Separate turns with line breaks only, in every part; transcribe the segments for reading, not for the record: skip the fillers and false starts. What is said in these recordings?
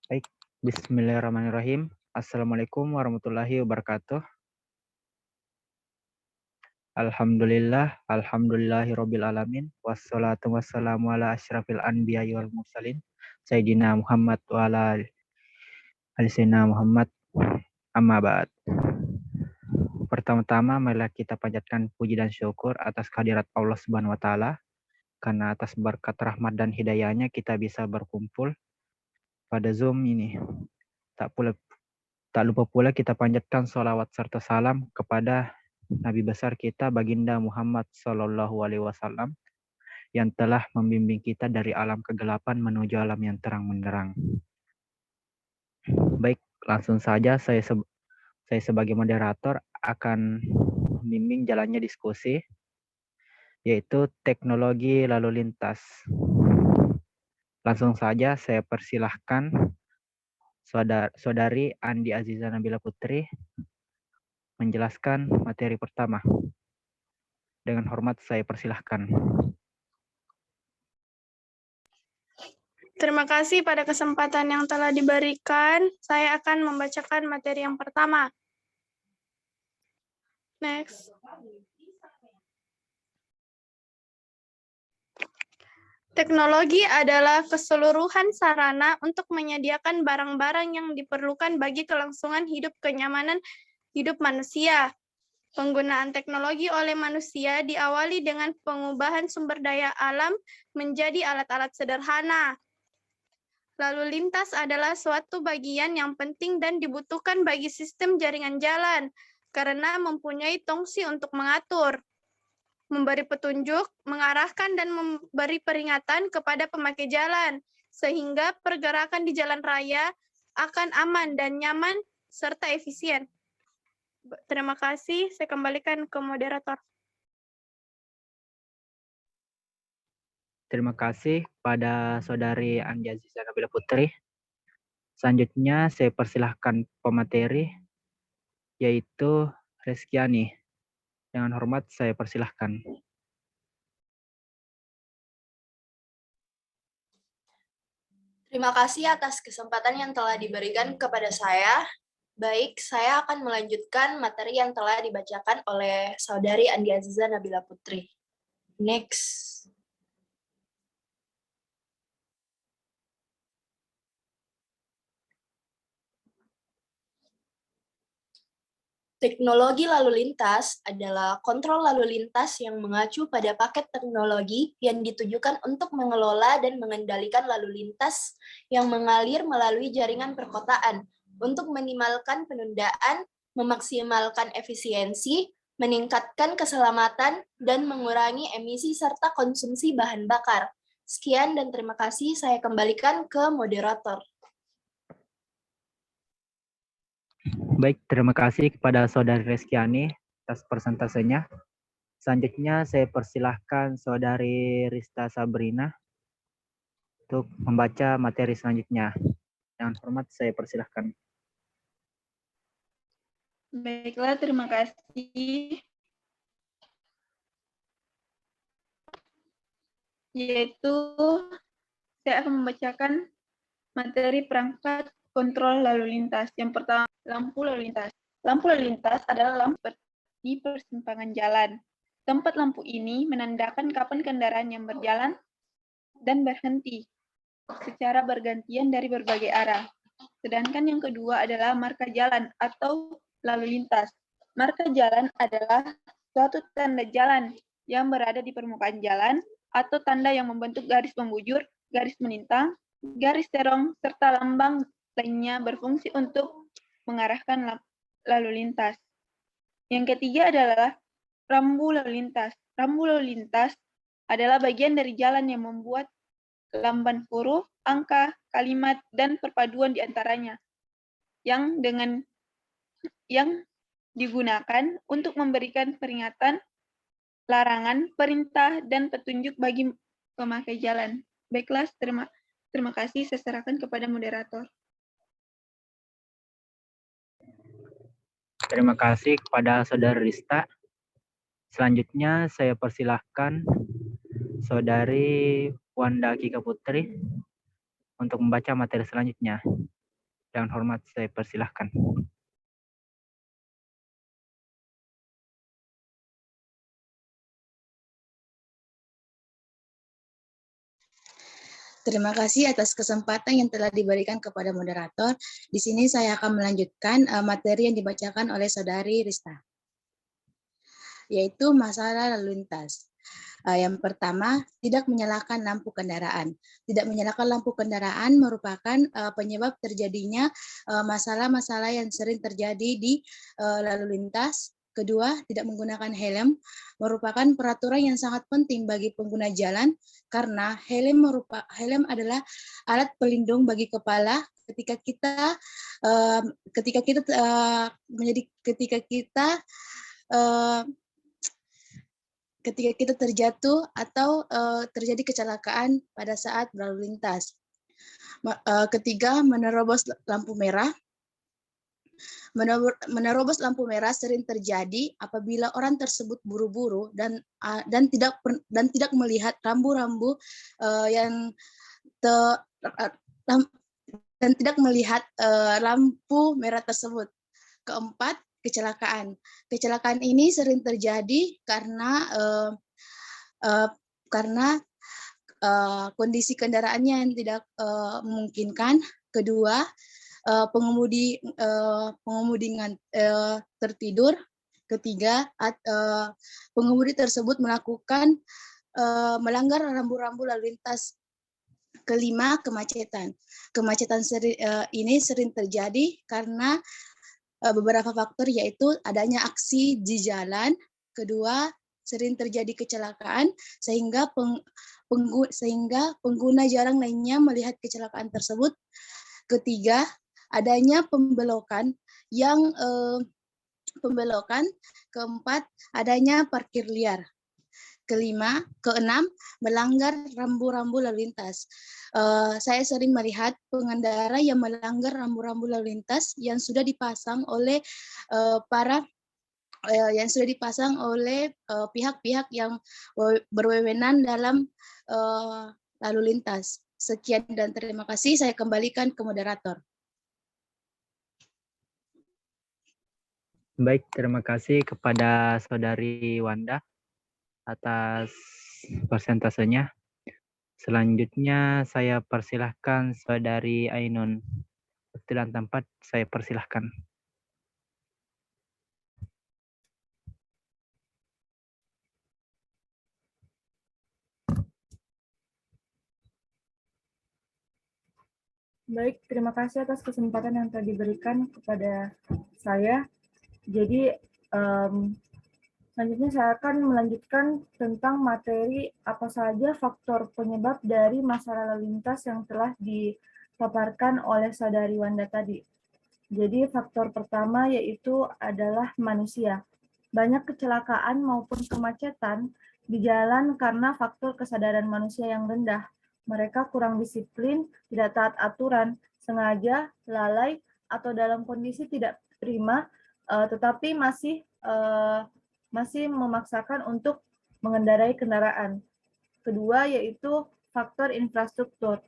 Baik, bismillahirrahmanirrahim. Assalamualaikum warahmatullahi wabarakatuh. Alhamdulillahirabbil alamin. Wassalatu wassalamu ala asyrafil anbiya'i wal mursalin. Sayyidina Muhammad wa ala ali sayyidina Muhammad. Amma ba'd. Pertama-tama marilah kita panjatkan puji dan syukur atas kehadirat Allah Subhanahu wa taala, karena atas berkat rahmat dan hidayahnya kita bisa berkumpul pada Zoom ini. Tak lupa pula kita panjatkan sholawat serta salam kepada Nabi besar kita Baginda Muhammad SAW yang telah membimbing kita dari alam kegelapan menuju alam yang terang benderang. Baik, langsung saja saya sebagai moderator akan membimbing jalannya diskusi, yaitu teknologi lalu lintas. Langsung saja saya persilahkan Saudari Andi Aziza Nabila Putri menjelaskan materi pertama. Dengan hormat saya persilahkan.
Terima kasih pada kesempatan yang telah diberikan. Saya akan membacakan materi yang pertama. Next. Teknologi adalah keseluruhan sarana untuk menyediakan barang-barang yang diperlukan bagi kelangsungan hidup kenyamanan hidup manusia. Penggunaan teknologi oleh manusia diawali dengan pengubahan sumber daya alam menjadi alat-alat sederhana. Lalu lintas adalah suatu bagian yang penting dan dibutuhkan bagi sistem jaringan jalan, karena mempunyai fungsi untuk mengatur, memberi petunjuk, mengarahkan, dan memberi peringatan kepada pemakai jalan, sehingga pergerakan di jalan raya akan aman dan nyaman, serta efisien. Terima kasih, saya kembalikan ke moderator.
Terima kasih pada Saudari Andi Aziza Nabila Putri. Selanjutnya saya persilahkan pemateri, yaitu Reskiani. Dengan hormat saya persilahkan.
Terima kasih atas kesempatan yang telah diberikan kepada saya. Baik, saya akan melanjutkan materi yang telah dibacakan oleh Saudari Andi Aziza Nabila Putri. Next. Teknologi lalu lintas adalah kontrol lalu lintas yang mengacu pada paket teknologi yang ditujukan untuk mengelola dan mengendalikan lalu lintas yang mengalir melalui jaringan perkotaan untuk meminimalkan penundaan, memaksimalkan efisiensi, meningkatkan keselamatan, dan mengurangi emisi serta konsumsi bahan bakar. Sekian dan terima kasih, saya kembalikan ke moderator.
Baik, terima kasih kepada Saudari Reskiani atas persentasenya. Selanjutnya saya persilahkan Saudari Rista Sabrina untuk membaca materi selanjutnya. Dengan hormat saya persilahkan.
Baiklah, terima kasih. Yaitu saya akan membacakan materi perangkat kontrol lalu lintas. Yang pertama, lampu lalu lintas. Lampu lalu lintas adalah lampu di persimpangan jalan. Tempat lampu ini menandakan kapan kendaraan yang berjalan dan berhenti secara bergantian dari berbagai arah. Sedangkan yang kedua adalah marka jalan atau lalu lintas. Marka jalan adalah suatu tanda jalan yang berada di permukaan jalan atau tanda yang membentuk garis pembujur, garis melintang, garis terong, serta lambang lainnya berfungsi untuk mengarahkan lalu lintas. Yang ketiga adalah rambu lalu lintas. Rambu lalu lintas adalah bagian dari jalan yang membuat lamban huruf, angka, kalimat, dan perpaduan di antaranya yang digunakan untuk memberikan peringatan, larangan, perintah, dan petunjuk bagi pemakai jalan. Baiklah, terima kasih. Saya serahkan kepada moderator.
Terima kasih kepada Saudari Rista. Selanjutnya saya persilahkan Saudari Wanda Kika Putri untuk membaca materi selanjutnya. Dengan hormat saya persilahkan.
Terima kasih atas kesempatan yang telah diberikan kepada moderator. Di sini saya akan melanjutkan materi yang dibacakan oleh Saudari Rista, yaitu masalah lalu lintas. Yang pertama, tidak menyalakan lampu kendaraan. Tidak menyalakan lampu kendaraan merupakan penyebab terjadinya masalah-masalah yang sering terjadi di lalu lintas. Kedua, tidak menggunakan helm merupakan peraturan yang sangat penting bagi pengguna jalan karena helm adalah alat pelindung bagi kepala ketika kita terjatuh atau terjadi kecelakaan pada saat berlalu lintas. Ketiga, menerobos lampu merah. Menerobos lampu merah sering terjadi apabila orang tersebut buru-buru dan tidak melihat rambu-rambu dan tidak melihat lampu merah tersebut. Keempat, kecelakaan. Kecelakaan ini sering terjadi karena kondisi kendaraannya yang tidak memungkinkan. Kedua, pengemudi tertidur. Ketiga, pengemudi tersebut melanggar rambu-rambu lalu lintas. Kelima, kemacetan. Kemacetan ini sering terjadi karena beberapa faktor, yaitu adanya aksi di jalan. Kedua, sering terjadi kecelakaan sehingga pengguna jalan lainnya melihat kecelakaan tersebut. Ketiga, adanya pembelokan. Keempat, adanya parkir liar. Keenam, melanggar rambu-rambu lalu lintas. Saya sering melihat pengendara yang melanggar rambu-rambu lalu lintas yang sudah dipasang oleh pihak-pihak yang berwenang dalam lalu lintas. Sekian dan terima kasih. Saya kembalikan ke moderator.
Baik, terima kasih kepada Saudari Wanda atas persentasenya. Selanjutnya saya persilahkan Saudari Ainun. Waktu dan tempat saya persilahkan.
Baik, terima kasih atas kesempatan yang telah diberikan kepada saya. Jadi, selanjutnya saya akan melanjutkan tentang materi apa saja faktor penyebab dari masalah lalu lintas yang telah dipaparkan oleh Saudari Wanda tadi. Jadi, faktor pertama yaitu adalah manusia. Banyak kecelakaan maupun kemacetan di jalan karena faktor kesadaran manusia yang rendah. Mereka kurang disiplin, tidak taat aturan, sengaja, lalai, atau dalam kondisi tidak prima, tetapi masih memaksakan untuk mengendarai kendaraan. Kedua yaitu faktor infrastruktur.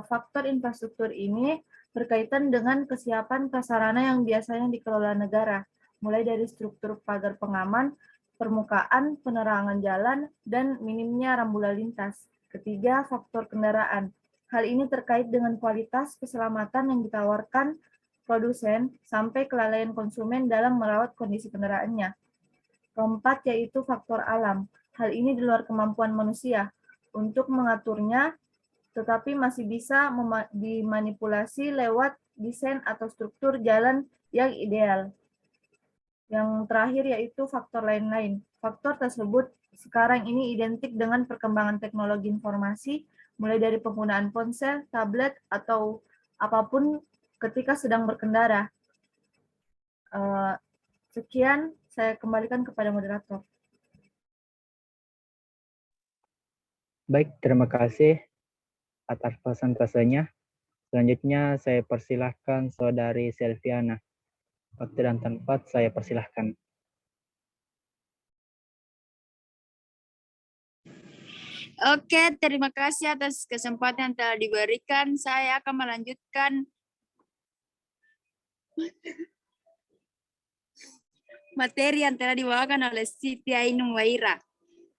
Faktor infrastruktur ini berkaitan dengan kesiapan prasarana yang biasanya dikelola negara, mulai dari struktur pagar pengaman, permukaan, penerangan jalan, dan minimnya rambu lalu lintas. Ketiga, faktor kendaraan. Hal ini terkait dengan kualitas keselamatan yang ditawarkan produsen sampai kelalaian konsumen dalam merawat kondisi kendaraannya. Keempat, yaitu faktor alam. Hal ini di luar kemampuan manusia untuk mengaturnya, tetapi masih bisa dimanipulasi lewat desain atau struktur jalan yang ideal. Yang terakhir yaitu faktor lain-lain. Faktor tersebut sekarang ini identik dengan perkembangan teknologi informasi, mulai dari penggunaan ponsel, tablet, atau apapun ketika sedang berkendara. Sekian, saya kembalikan kepada moderator.
Baik, terima kasih atas presentasenya. Selanjutnya saya persilahkan Saudari Selviana. Waktu dan tempat saya persilahkan.
Oke, terima kasih atas kesempatan yang telah diberikan. Saya akan melanjutkan materi yang telah dibawakan oleh Siti Ainun Waira,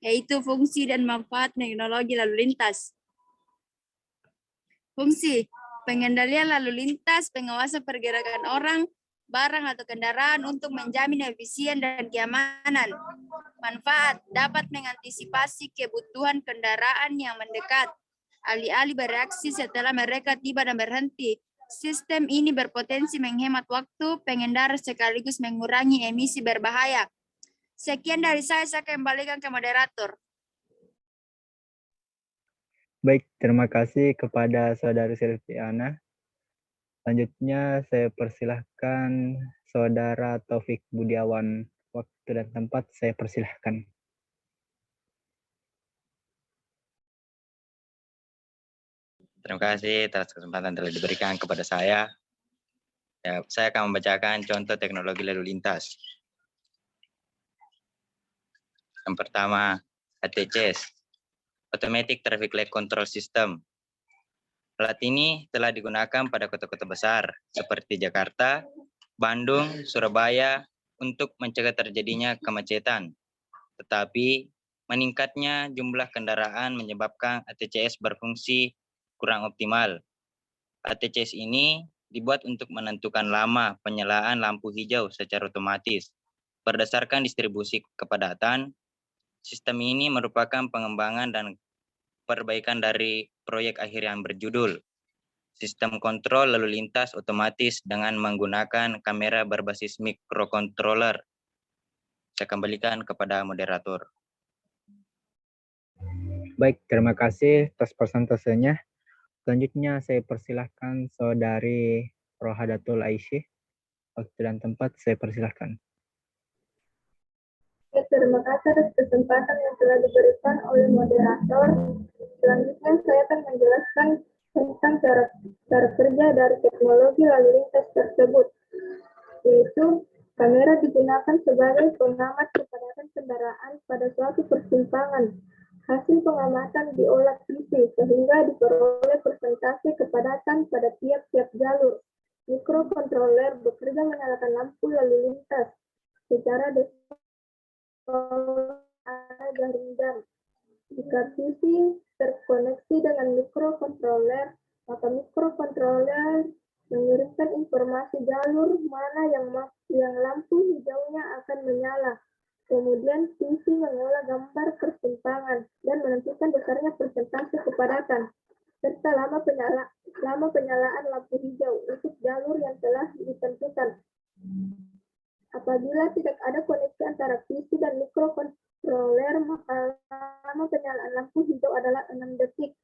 yaitu fungsi dan manfaat teknologi lalu lintas. Fungsi, pengendalian lalu lintas, pengawasan pergerakan orang, barang atau kendaraan untuk menjamin efisien dan keamanan. Manfaat, dapat mengantisipasi kebutuhan kendaraan yang mendekat. Alih-alih bereaksi setelah mereka tiba dan berhenti. Sistem ini berpotensi menghemat waktu pengendara sekaligus mengurangi emisi berbahaya. Sekian dari saya kembalikan ke moderator.
Baik, terima kasih kepada Saudari Silviana. Selanjutnya saya persilahkan Saudara Taufik Budiawan. Waktu dan tempat saya persilahkan.
Terima kasih atas kesempatan telah diberikan kepada saya. Saya akan membacakan contoh teknologi lalu lintas. Yang pertama, ATCS, Automatic Traffic Light Control System. Alat ini telah digunakan pada kota-kota besar seperti Jakarta, Bandung, Surabaya untuk mencegah terjadinya kemacetan. Tetapi meningkatnya jumlah kendaraan menyebabkan ATCS berfungsi kurang optimal. ATCS ini dibuat untuk menentukan lama penyalaan lampu hijau secara otomatis. Berdasarkan distribusi kepadatan, sistem ini merupakan pengembangan dan perbaikan dari proyek akhir yang berjudul Sistem Kontrol Lalu Lintas Otomatis dengan menggunakan kamera berbasis microcontroller. Saya kembalikan kepada moderator.
Baik, terima kasih atas persentasenya. Selanjutnya saya persilahkan Saudari Rohadatul Aisyah. Waktu dan tempat saya persilahkan.
Terima kasih atas kesempatan yang telah diberikan oleh moderator. Selanjutnya saya akan menjelaskan tentang cara kerja dari teknologi lalu lintas tersebut, yaitu kamera digunakan sebagai pengamat kepadatan kendaraan pada suatu persimpangan. Hasil pengamatan diolah PC sehingga diperoleh persentase kepadatan pada tiap-tiap jalur. Mikrokontroler bekerja menyalakan lampu lalu lintas secara jaring jam. Jika PC terkoneksi dengan mikrokontroler, maka mikrokontroler mengirimkan informasi jalur mana yang lampu hijaunya akan menyala. Kemudian PC mengolah gambar persimpangan dan menentukan besarnya persentase kepadatan serta lama penyalaan lampu hijau untuk jalur yang telah ditentukan. Apabila tidak ada koneksi antara PC dan mikrokontroler, maka lama penyalaan lampu hijau adalah 6 detik.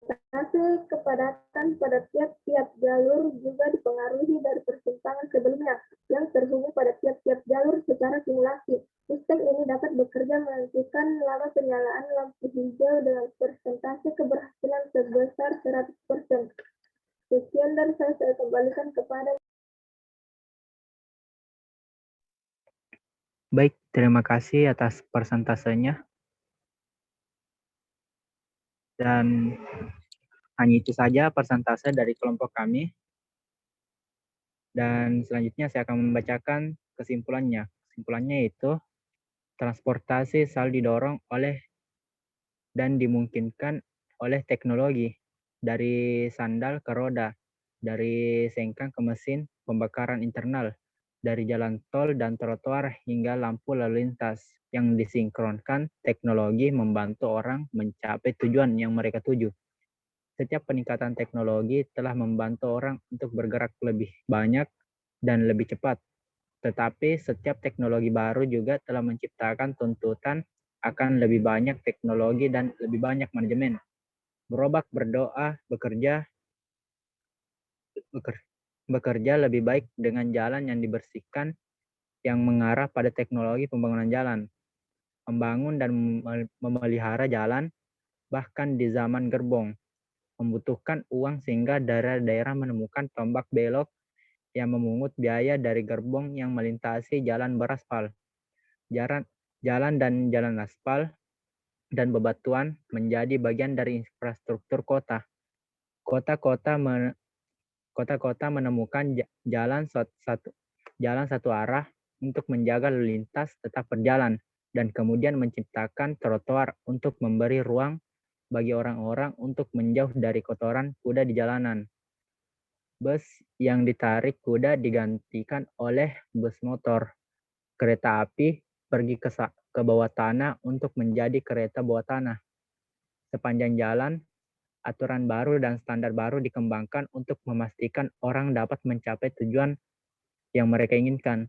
Persentase kepadatan pada tiap-tiap jalur juga dipengaruhi dari persimpangan sebelumnya yang terhubung pada tiap-tiap jalur secara simulasi. Sistem ini dapat bekerja menentukan lama penyalaan lampu hijau dengan persentase keberhasilan sebesar 100%. Sekian dari saya kembalikan kepada.
Baik, terima kasih atas persentasenya. Dan hanya itu saja persentase dari kelompok kami. Dan selanjutnya saya akan membacakan kesimpulannya. Kesimpulannya yaitu transportasi selalu didorong oleh dan dimungkinkan oleh teknologi, dari sandal ke roda, dari sengkang ke mesin pembakaran internal, dari jalan tol dan trotoar hingga lampu lalu lintas yang disinkronkan. Teknologi membantu orang mencapai tujuan yang mereka tuju. Setiap peningkatan teknologi telah membantu orang untuk bergerak lebih banyak dan lebih cepat. Tetapi setiap teknologi baru juga telah menciptakan tuntutan akan lebih banyak teknologi dan lebih banyak manajemen. Berobak, berdoa, bekerja lebih baik dengan jalan yang dibersihkan yang mengarah pada teknologi pembangunan jalan. Membangun dan memelihara jalan, bahkan di zaman gerbong, membutuhkan uang sehingga daerah-daerah menemukan tombak belok yang memungut biaya dari gerbong yang melintasi jalan beraspal. Jalan dan jalan aspal dan bebatuan menjadi bagian dari infrastruktur kota. Kota-kota Kota-kota menemukan jalan satu arah untuk menjaga lalu lintas tetap berjalan dan kemudian menciptakan trotoar untuk memberi ruang bagi orang-orang untuk menjauh dari kotoran kuda di jalanan. Bus yang ditarik kuda digantikan oleh bus motor. Kereta api pergi ke bawah tanah untuk menjadi kereta bawah tanah. Sepanjang jalan, aturan baru dan standar baru dikembangkan untuk memastikan orang dapat mencapai tujuan yang mereka inginkan.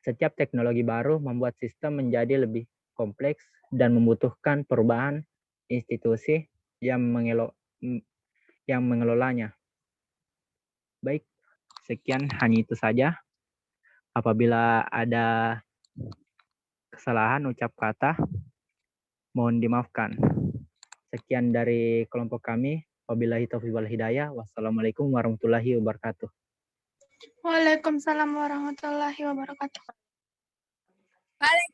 Setiap teknologi baru membuat sistem menjadi lebih kompleks dan membutuhkan perubahan institusi yang mengelolanya. Baik, sekian hanya itu saja. Apabila ada kesalahan ucap kata, mohon dimaafkan. Sekian dari kelompok kami. Wabillahi taufiq wal hidayah. Wassalamualaikum warahmatullahi wabarakatuh.
Waalaikumsalam warahmatullahi wabarakatuh.
Waalaikumsalam.